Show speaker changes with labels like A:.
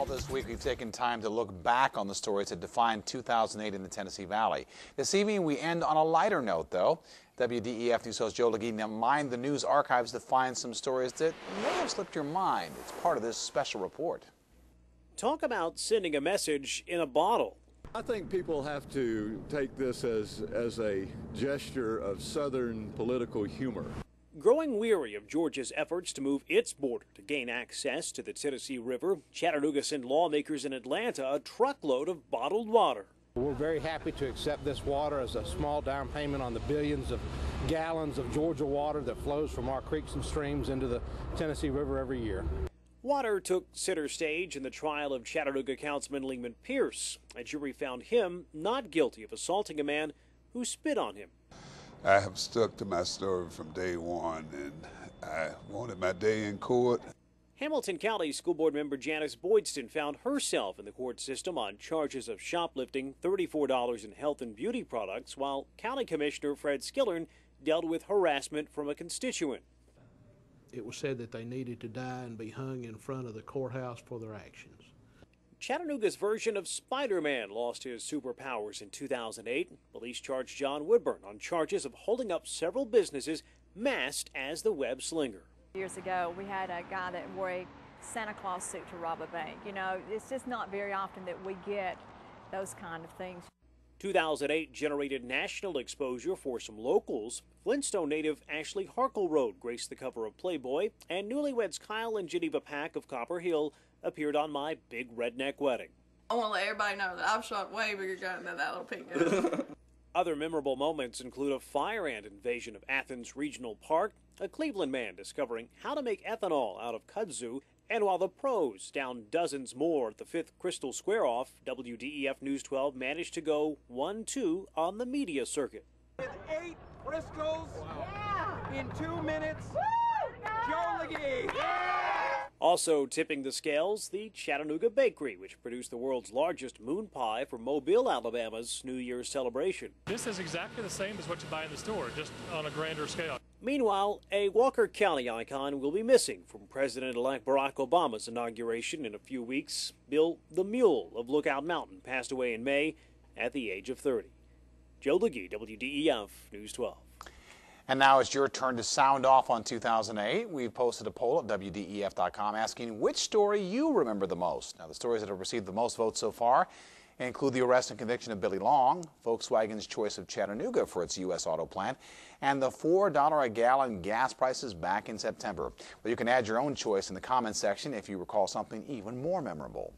A: All this week, we've taken time to look back on the stories that defined 2008 in the Tennessee Valley. This evening, we end on a lighter note, though. WDEF News host Joe Legee mined the news archives to find some stories that may have slipped your mind. It's part of this special report.
B: Talk about sending a message in a bottle.
C: I think people have to take this as a gesture of Southern political humor.
B: Growing weary of Georgia's efforts to move its border to gain access to the Tennessee River, Chattanooga sent lawmakers in Atlanta a truckload of bottled water.
D: We're very happy to accept this water as a small down payment on the billions of gallons of Georgia water that flows from our creeks and streams into the Tennessee River every year.
B: Water took center stage in the trial of Chattanooga Councilman Lehman Pierce. A jury found him not guilty of assaulting a man who spit on him.
E: I have stuck to my story from day one, and I wanted my day in court.
B: Hamilton County School Board member Janice Boydston found herself in the court system on charges of shoplifting, $34 in health and beauty products, while County Commissioner Fred Skillern dealt with harassment from a constituent.
F: It was said that they needed to die and be hung in front of the courthouse for their actions.
B: Chattanooga's version of Spider-Man lost his superpowers in 2008. Police charged John Woodburn on charges of holding up several businesses masked as the web slinger.
G: Years ago, we had a guy that wore a Santa Claus suit to rob a bank. You know, it's just not very often that we get those kind of things.
B: 2008 generated national exposure for some locals. Flintstone native Ashley Harkleroad graced the cover of Playboy, and newlyweds Kyle and Geneva Pack of Copper Hill appeared on My Big Redneck Wedding.
H: I want to let everybody know that I've shot way bigger gun than that little pink gun.
B: Other memorable moments include a fire ant invasion of Athens Regional Park, a Cleveland man discovering how to make ethanol out of kudzu, and while the pros downed dozens more at the 5th Krystals Square-Off, WDEF News 12 managed to go 1-2 on the media circuit.
I: With 8 Krystals in 2 minutes, Joe Legee.
B: Also tipping the scales, the Chattanooga Bakery, which produced the world's largest moon pie for Mobile, Alabama's New Year's celebration.
J: This is exactly the same as what you buy in the store, just on a grander scale.
B: Meanwhile, a Walker County icon will be missing from President-elect Barack Obama's inauguration in a few weeks. Bill the Mule of Lookout Mountain passed away in May at the age of 30. Joe Legee, WDEF News 12.
A: And now it's your turn to sound off on 2008. We've posted a poll at WDEF.com asking which story you remember the most. Now, the stories that have received the most votes so far include the arrest and conviction of Billy Long, Volkswagen's choice of Chattanooga for its U.S. auto plant, and the $4 a gallon gas prices back in September. Well, you can add your own choice in the comments section if you recall something even more memorable.